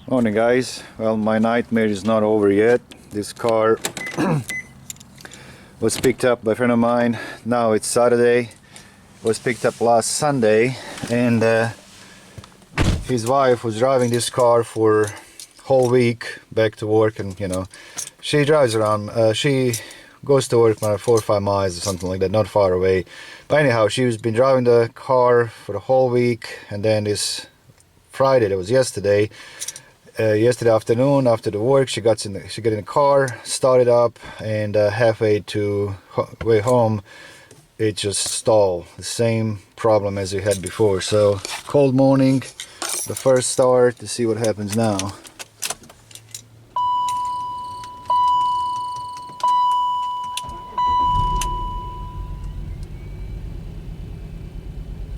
Morning guys. Well, my nightmare is not over yet. This car was picked up by a friend of mine. Now it's Saturday. Was picked up last Sunday, and his wife was driving this car for whole week back to work, and you know, she drives around, she goes to work about 4 or 5 miles or something like that, not far away. But anyhow, she's been driving the car for the whole week, and then this Friday, that was yesterday, yesterday afternoon after the work, she got in the car, started up, and halfway to way home it just stalled. The same problem as we had before. So cold morning, the first start, to see what happens now.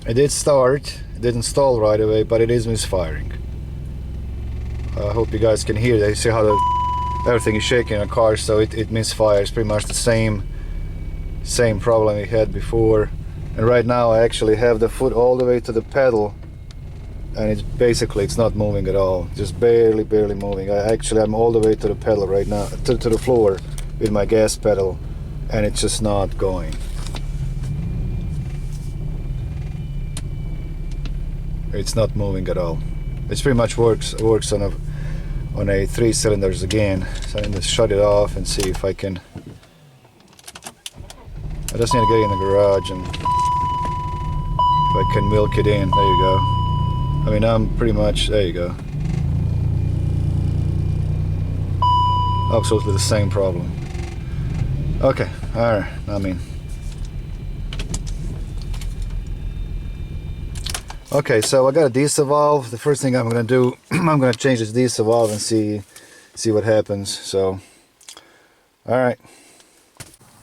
It did start, it didn't stall right away, but it is misfiring. I hope you guys can hear that. You see how everything is shaking in a car, so it misfires. Pretty much the same problem we had before. And right now I actually have the foot all the way to the pedal, and it's basically, it's not moving at all, just barely moving. I'm all the way to the pedal right now, to the floor with my gas pedal, and it's just not going. It's not moving at all. It pretty much works on a 3 cylinders again. So I'm going to shut it off and see if I can. I just need to get in the garage and if I can milk it in. There you go. I mean, I'm pretty much, there you go. Absolutely the same problem. Okay, alright, I mean. Okay, so I got a diesel valve. The first thing I'm gonna do, I'm gonna change this diesel valve and see what happens. So, all right,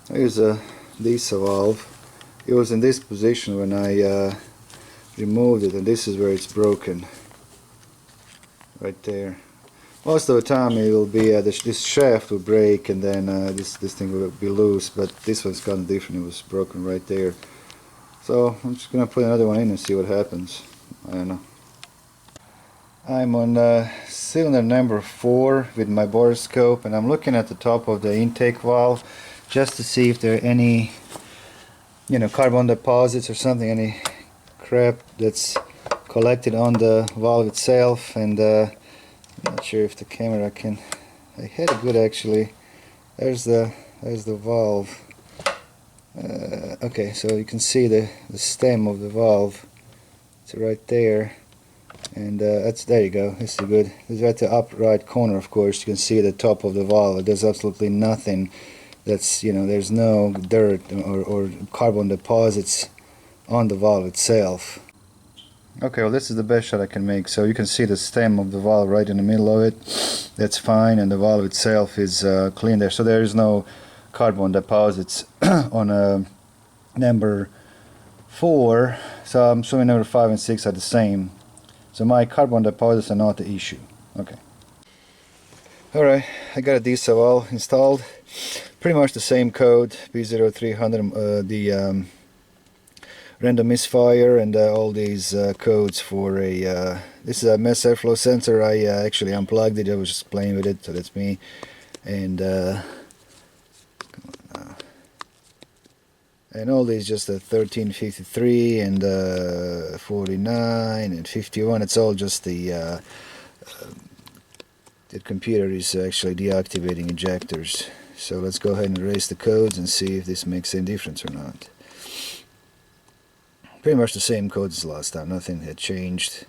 here's a diesel valve. It was in this position when I removed it, and this is where it's broken. Right there. Most of the time it will be this shaft will break, and then this thing will be loose. But this one's kind of different. It was broken right there. So I'm just gonna put another one in and see what happens. I don't know. I'm on cylinder number 4 with my borescope, and I'm looking at the top of the intake valve just to see if there are any, you know, carbon deposits or something, any crap that's collected on the valve itself. And I'm not sure if the camera can. I had it good actually. There's the valve. Okay, so you can see the stem of the valve. It's right there, and there you go. This is good. It's right the up right corner. Of course, you can see the top of the valve. There's absolutely nothing. That's, you know, there's no dirt or carbon deposits on the valve itself. Okay, well, this is the best shot I can make. So you can see the stem of the valve right in the middle of it. That's fine, and the valve itself is clean there. So there is no carbon deposits on number 4, so I'm assuming number 5 and 6 are the same. So my carbon deposits are not the issue. Okay. Alright, I got a diesel valve installed. Pretty much the same code, B0300, the random misfire, and all these codes for a this is a mass airflow sensor. I actually unplugged it. I was just playing with it, so that's me. And all these just 1353 and 49 and 51. It's all just the computer is actually deactivating injectors. So let's go ahead and erase the codes and see if this makes any difference or not. Pretty much the same codes as last time. Nothing had changed.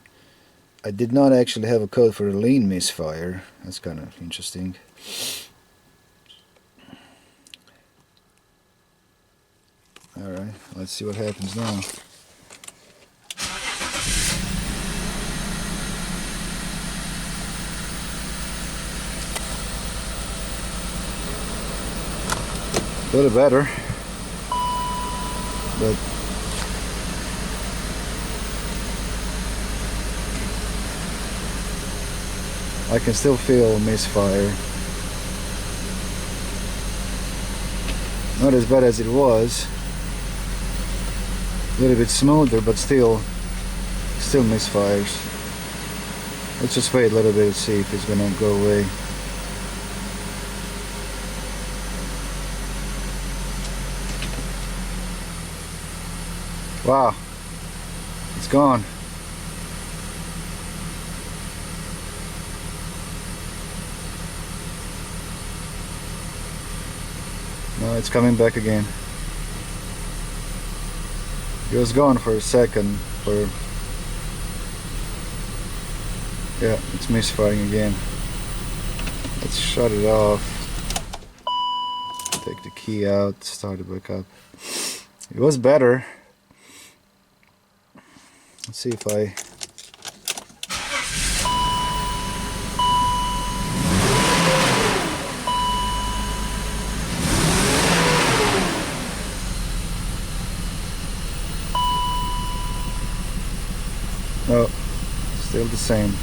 I did not actually have a code for a lean misfire. That's kind of interesting. Alright, let's see what happens now. A little better, but I can still feel misfire. Not as bad as it was. A little bit smoother, but still misfires. Let's just wait a little bit and see if it's gonna go away. Wow, it's gone. No, it's coming back again. It was gone for a second. Yeah, it's misfiring again. Let's shut it off. Take the key out, start it back up. It was better. Let's see if I... No, still the same.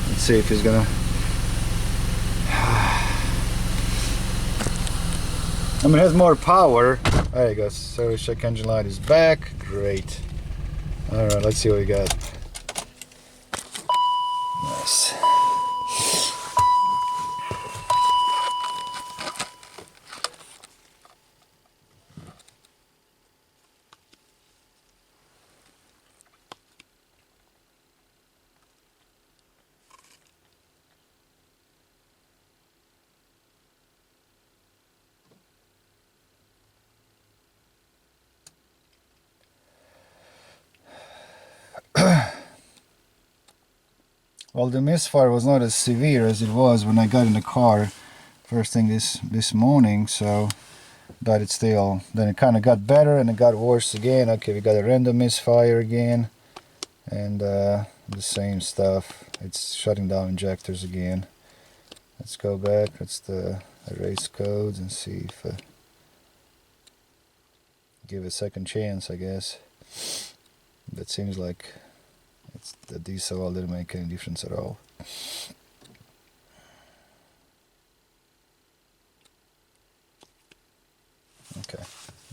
Let's see if he's gonna... I mean, it has more power. There you go. Service check engine light is back. Great. Alright, let's see what we got. Nice. Well, the misfire was not as severe as it was when I got in the car first thing this morning, so but it's still, then it kind of got better and it got worse again. Okay, we got a random misfire again, and the same stuff. It's shutting down injectors again. Let's go back. Let's erase codes and see if give a second chance, I guess. That seems like the diesel oil didn't make any difference at all. Okay,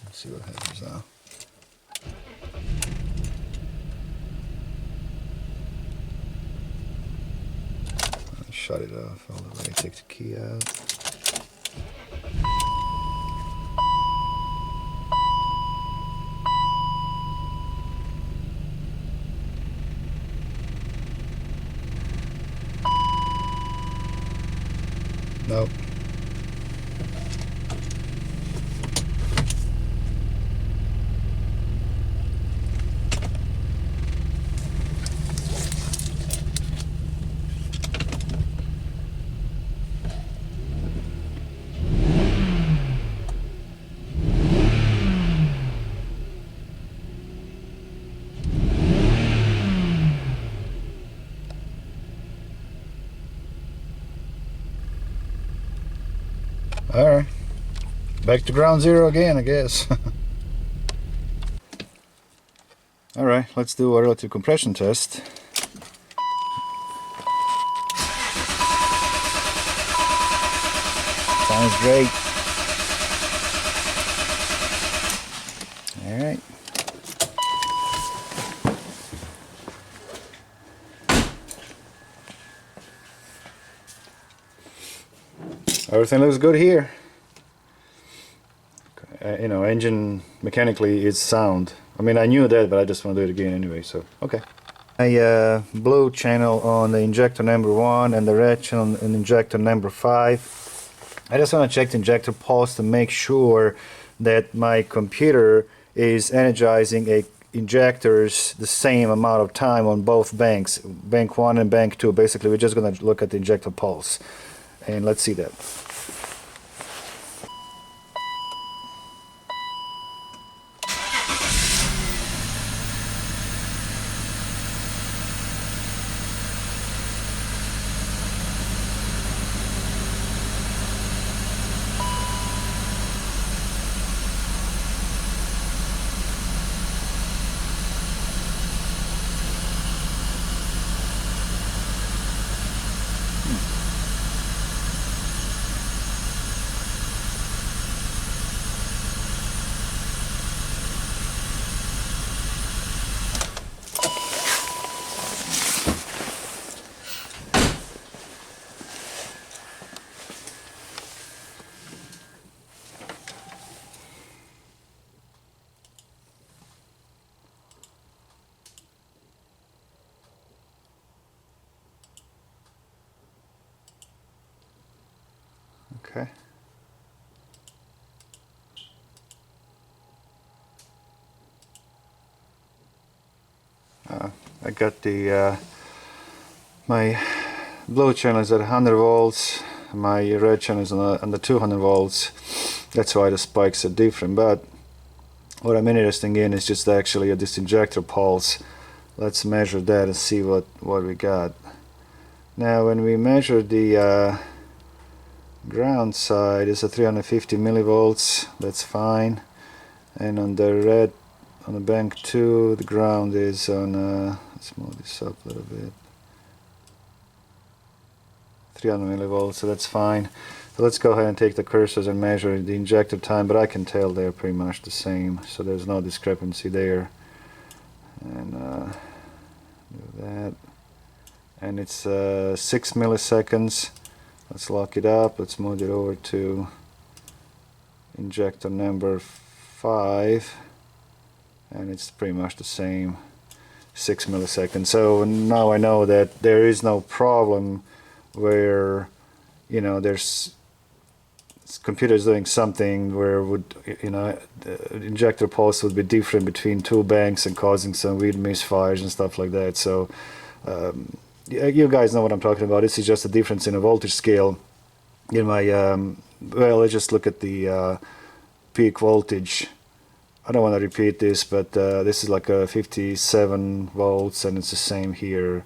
let's see what happens now. Shut it off all the way, take the key out. Nope. Alright, back to ground zero again, I guess. Alright, let's do a relative compression test. Sounds great. Alright. Everything looks good here. You know, engine mechanically is sound. I mean, I knew that, but I just want to do it again anyway, so okay. A blue channel on the injector number 1 and the red channel on injector number 5. I just want to check the injector pulse to make sure that my computer is energizing injectors the same amount of time on both banks, bank 1 and bank 2. Basically, we're just going to look at the injector pulse, and let's see that. Okay. I got the my blue channel is at 100 volts, my red channel is on the 200 volts. That's why the spikes are different. But what I'm interested in is just actually this injector pulse. Let's measure that and see what we got. Now when we measure the ground side, is a 350 millivolts. That's fine. And on the red, on the bank 2, the ground is on, let's move this up a little bit, 300 millivolts, so that's fine. So let's go ahead and take the cursors and measure the injector time, but I can tell they're pretty much the same, so there's no discrepancy there. And do that. And it's 6 milliseconds. Let's lock it up. Let's move it over to injector number 5, and it's pretty much the same, 6 milliseconds. So now I know that there is no problem where, you know, there's computers doing something where would, you know, the injector pulse would be different between two banks and causing some weird misfires and stuff like that. So you guys know what I'm talking about. This is just a difference in a voltage scale in my well, let's just look at the peak voltage. I don't want to repeat this, but this is like a 57 volts, and it's the same here,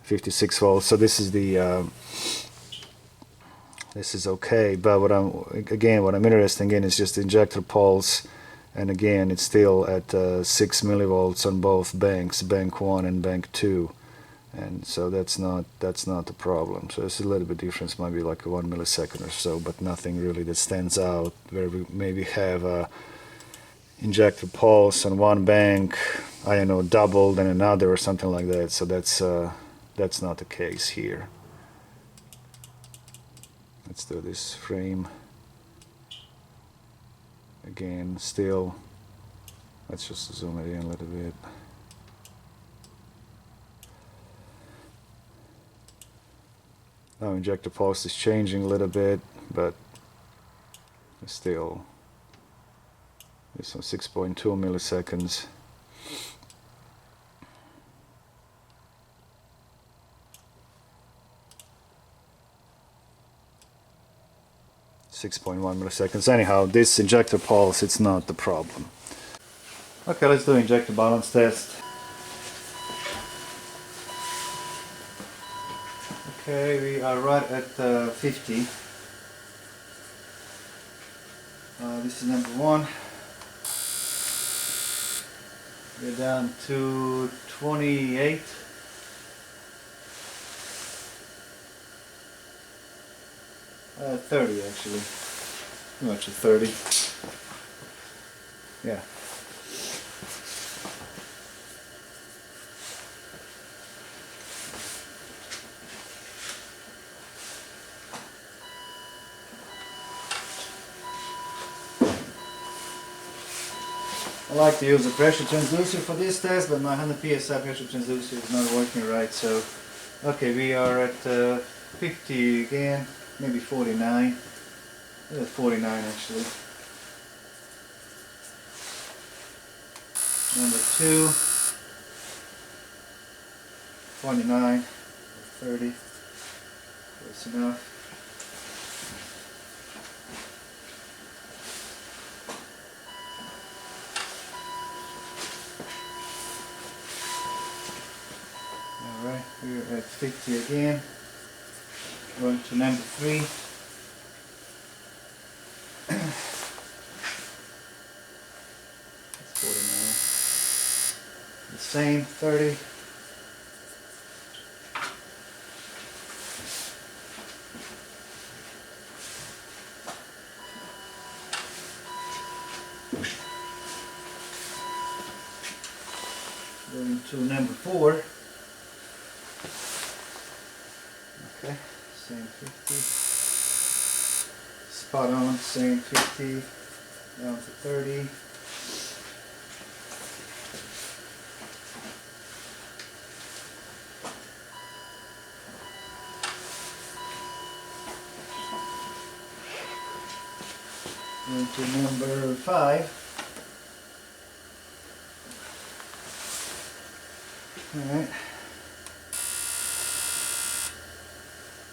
56 volts. So this is the this is okay. But what I'm interested in is just the injector pulse, and again it's still at 6 millivolts on both banks, bank 1 and bank 2. And so that's not the problem. So it's a little bit difference, might be like a 1 millisecond or so, but nothing really that stands out where we maybe have a injector pulse on one bank, I don't know, doubled than another or something like that. So that's not the case here. Let's do this frame again. Still, let's just zoom it in a little bit. Now injector pulse is changing a little bit, but still this one 6.2 milliseconds. .1 milliseconds. Anyhow, this injector pulse, it's not the problem. Okay, let's do injector balance test. Okay, we are right at 50. This is number 1. We're down to 28. Uh, 30 actually. Pretty much a 30. Yeah. I like to use a pressure transducer for this test, but my 100 psi pressure transducer is not working right. So, okay, we are at 50 again, maybe 49. 49 actually. Number 2, 29, 30. Close enough. Alright, we're at 50 again. Going to number 3. That's 49. The same, 30. Going to number 4. Okay, same 50. Spot on, same 50. Down to 30. into number 5. Alright.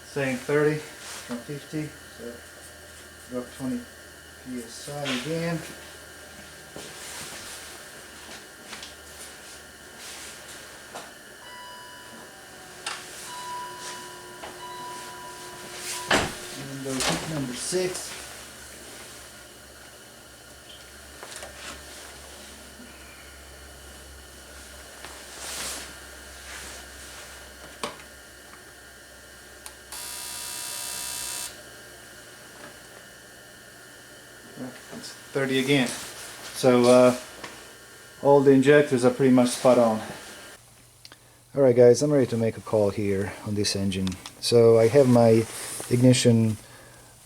Saying 30 from 50, so drop 20 psi again. And go to number 6. It's 30 again. So all the injectors are pretty much spot on. Alright guys, I'm ready to make a call here on this engine. So I have my ignition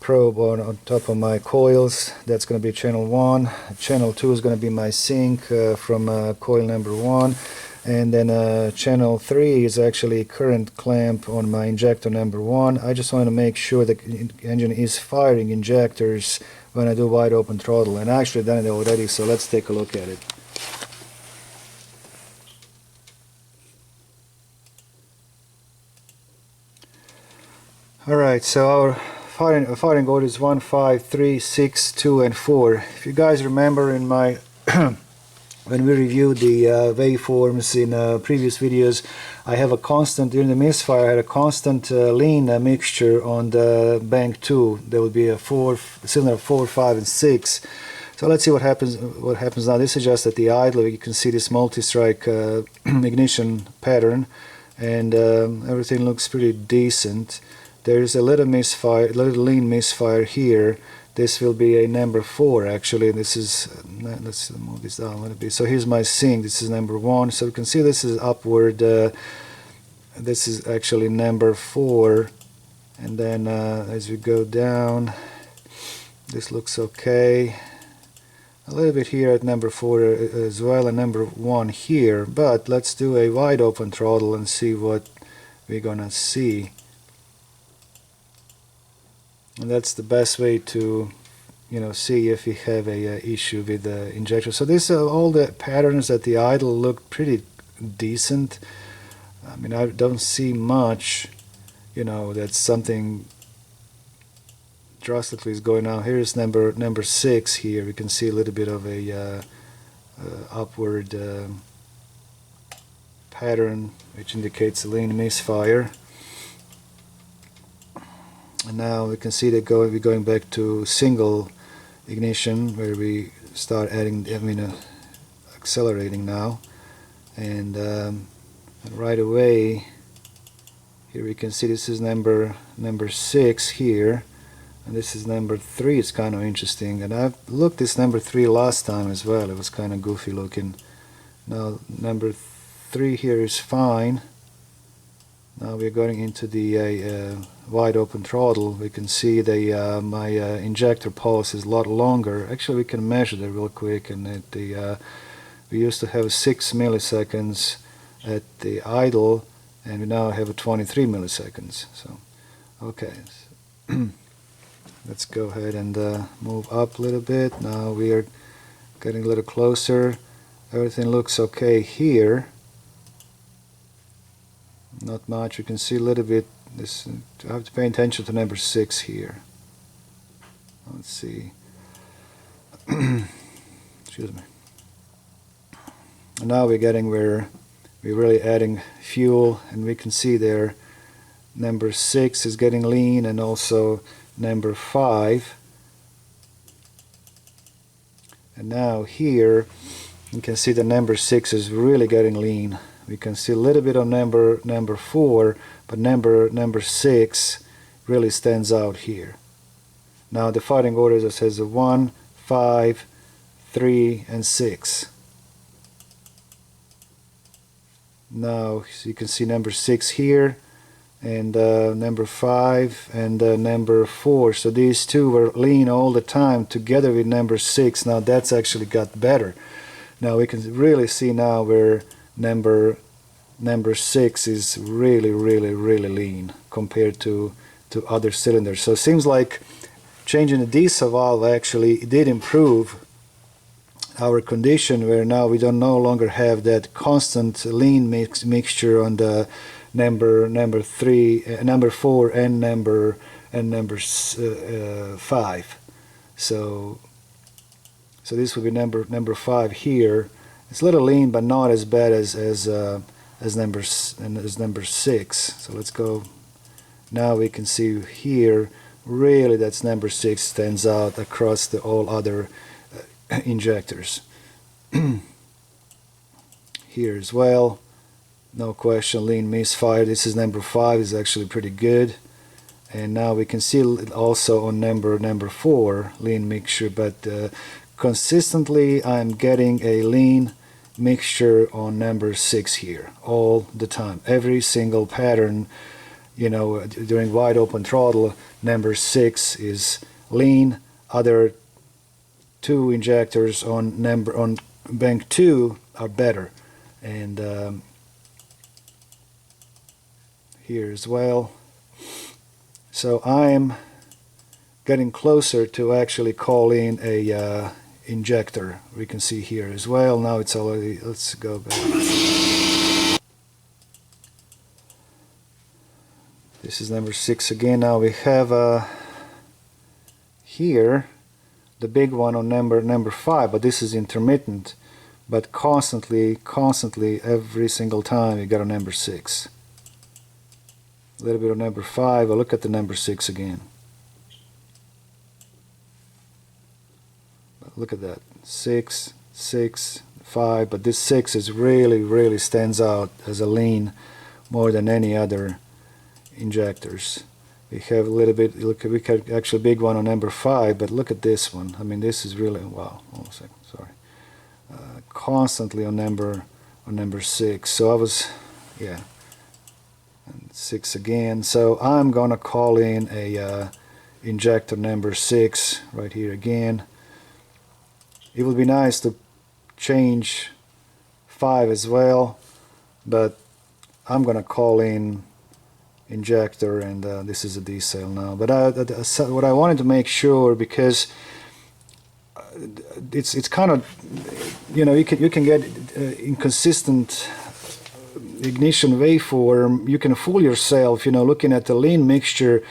probe on top of my coils. That's going to be channel 1. Channel 2 is going to be my sink from coil number 1. And then channel 3 is actually current clamp on my injector number 1. I just want to make sure the engine is firing injectors when I do wide open throttle, and I actually done it already, so let's take a look at it. Alright, so our firing order is 1, 5, 3, 6, 2 and 4. If you guys remember in my when we reviewed the waveforms in previous videos, I have a constant, during the misfire I had a constant lean mixture on the bank 2. There will be a cylinder 4, 5 and 6. So let's see what happens now. This is just at the idle. You can see this multi-strike ignition pattern, and everything looks pretty decent. There's a little misfire, a little lean misfire here. This will be a number 4 actually. This is, let's move this down a little bit. So here's my sink. This is number 1. So you can see this is upward. This is actually number 4. And then as we go down, this looks okay. A little bit here at number 4 as well, and number 1 here. But let's do a wide open throttle and see what we're gonna see. And that's the best way to, see if we have a issue with the injector. So this all the patterns at the idle look pretty decent. I mean, I don't see much, that something drastically is going on. Here's number 6 here. We can see a little bit of a upward pattern, which indicates a lean misfire. And now we can see that we're going back to single ignition, where we start adding, accelerating now. And right away, here we can see this is number 6 here, and this is number 3. It's kind of interesting. And I've looked this number 3 last time as well. It was kind of goofy looking. Now number 3 here is fine. Now we're going into the wide open throttle. We can see the my injector pulse is a lot longer. Actually, we can measure that real quick, and we used to have 6 milliseconds at the idle, and we now have 23 milliseconds. So, okay, let's go ahead and move up a little bit. Now we are getting a little closer. Everything looks okay here. Not much. You can see a little bit. This, I have to pay attention to number 6 here. Let's see. Excuse me. And now we're getting where we're really adding fuel, and we can see there number 6 is getting lean, and also number 5. And now here you can see the number 6 is really getting lean. We can see a little bit of number 4, but number 6 really stands out here. Now the firing order says 1, 5, 3, and 6. Now so you can see number 6 here, and number 5 and number 4. So these two were lean all the time together with number 6. Now that's actually got better. Now we can really see now where number 6 is really lean compared to other cylinders. So it seems like changing the diesel valve actually did improve our condition, where now we don't no longer have that constant lean mixture on the number 4 and number 5. So this would be number 5 here. It's a little lean, but not as bad as number 6. So let's go. Now we can see here really that's number 6 stands out across the all other injectors. Here as well, no question, lean misfire. This is number 5, is actually pretty good. And now we can see also on number 4 lean mixture, but consistently I'm getting a lean mixture on number 6 here all the time. Every single pattern, you know, during wide open throttle, number 6 is lean. Other 2 injectors on bank 2 are better. And here as well. So I'm getting closer to actually calling a injector. We can see here as well. Now it's already, let's go back. This is number 6 again. Now we have here the big one on number 5, but this is intermittent. But constantly, every single time you got a number 6. A little bit of number 5. I'll look at the number 6 again. Look at that. 6, 6, 5. But this 6 is really stands out as a lean more than any other injectors. We have a little bit, look, we have actually a big one on number 5, but look at this one. I mean, this is really, wow, hold on a second, sorry. Constantly on number 6. So I was, yeah, and 6 again. So I'm gonna call in a injector number 6 right here again. It would be nice to change 5 as well, but I'm gonna call in injector, and this is a decel now. But what I wanted to make sure, because it's kind of, you know, you can get inconsistent ignition waveform. You can fool yourself, you know, looking at the lean mixture,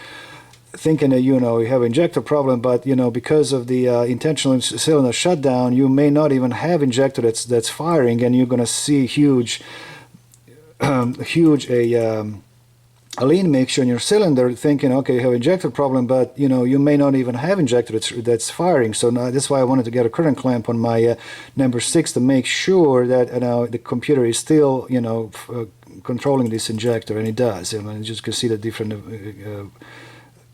thinking that, you know, you have injector problem, but, you know, because of the intentional cylinder shutdown, you may not even have injector that's firing, and you're going to see huge a lean mixture in your cylinder, thinking, okay, you have injector problem, but, you know, you may not even have injector that's firing. So now that's why I wanted to get a current clamp on my number 6 to make sure that, you know, the computer is still, you know, controlling this injector, and it does. I mean, you just can see the different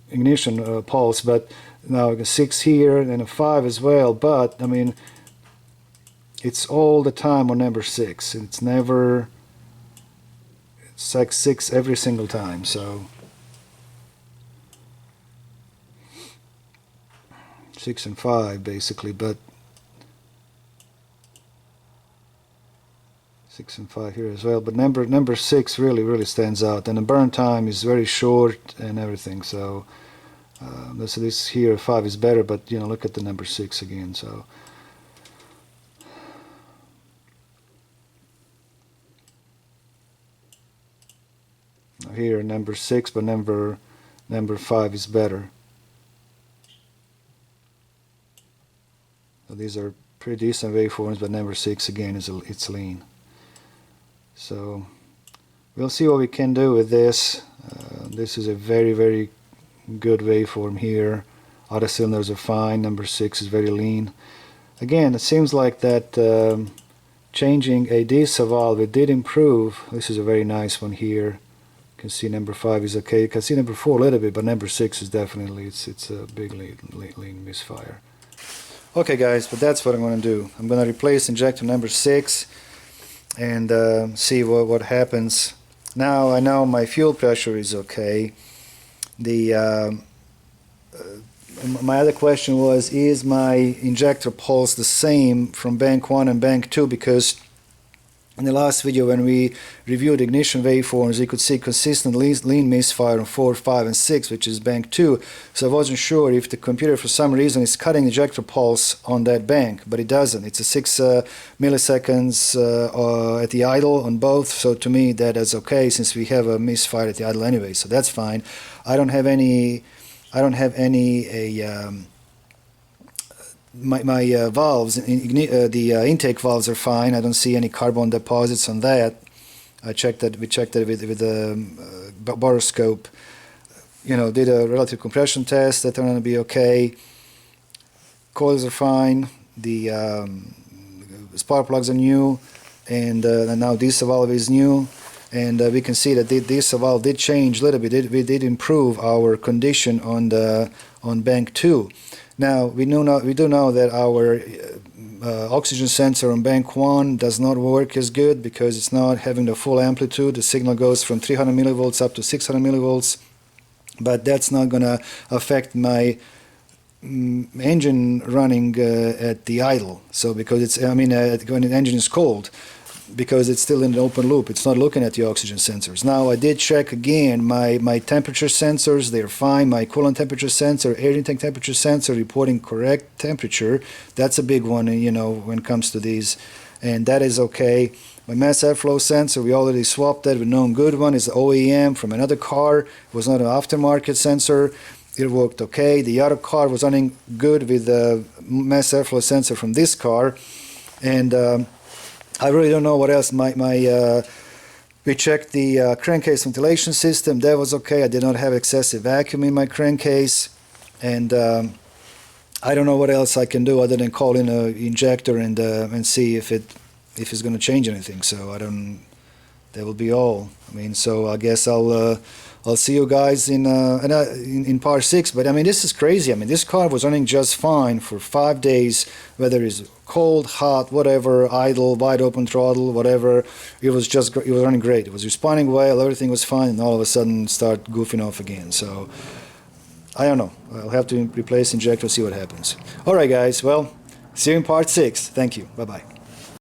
ignition pulse. But now a 6 here and a 5 as well. But I mean, it's all the time on number 6. It's never. It's like 6 every single time. So 6 and 5 basically, but 6 and 5 here as well. But number 6 really stands out, and the burn time is very short and everything. So this here 5 is better, but, you know, look at the number 6 again. So here number 6, but number 5 is better. So these are pretty decent waveforms, but number 6 again it's lean. So we'll see what we can do with this. This is a very good waveform here. Other cylinders are fine. Number 6 is very lean. Again, it seems like that changing a diesel valve, it did improve. This is a very nice one here. You can see number 5 is okay. You can see number 4 a little bit, but number 6 is definitely, it's a big lean misfire. Okay guys, but that's what I'm going to do. I'm going to replace injector number 6 and see what happens. Now I know my fuel pressure is okay. The my other question was, is my injector pulse the same from bank 1 and bank 2? Because in the last video when we reviewed ignition waveforms, you could see consistent lean misfire on 4, 5, and 6, which is bank 2. So I wasn't sure if the computer for some reason is cutting ejector pulse on that bank, but it doesn't. It's a 6 milliseconds at the idle on both, so to me that is okay since we have a misfire at the idle anyway, so that's fine. I don't have any my valves, the intake valves are fine. I don't see any carbon deposits on that. We checked that with the boroscope. You know, did a relative compression test. That turned out to be okay. Coils are fine. The spark plugs are new, and now this valve is new. And we can see that this valve did change a little bit. We did improve our condition on bank 2. Now we do know that our oxygen sensor on bank 1 does not work as good because it's not having the full amplitude. The signal goes from 300 millivolts up to 600 millivolts, but that's not going to affect my engine running at the idle. So because it's, I mean, when the engine is cold, because it's still in an open loop, it's not looking at the oxygen sensors. Now I did check again my temperature sensors, they're fine. My coolant temperature sensor, air intake temperature sensor reporting correct temperature. That's a big one, you know, when it comes to these, and that is okay. My mass airflow sensor, we already swapped that with known good one. It's the OEM from another car. It was not an aftermarket sensor. It worked okay. The other car was running good with the mass airflow sensor from this car, and I really don't know what else. We checked the crankcase ventilation system. That was okay. I did not have excessive vacuum in my crankcase, and I don't know what else I can do other than call in an injector and see if it's going to change anything. So I don't. That will be all. I mean, so I guess I'll see you guys in part 6. But I mean, this is crazy. I mean, this car was running just fine for 5 days, whether it's cold, hot, whatever, idle, wide open throttle, whatever. It was running great. It was responding well. Everything was fine, and all of a sudden start goofing off again. So I don't know. I'll have to replace injector, see what happens. All right, guys. Well, see you in part 6. Thank you. Bye bye.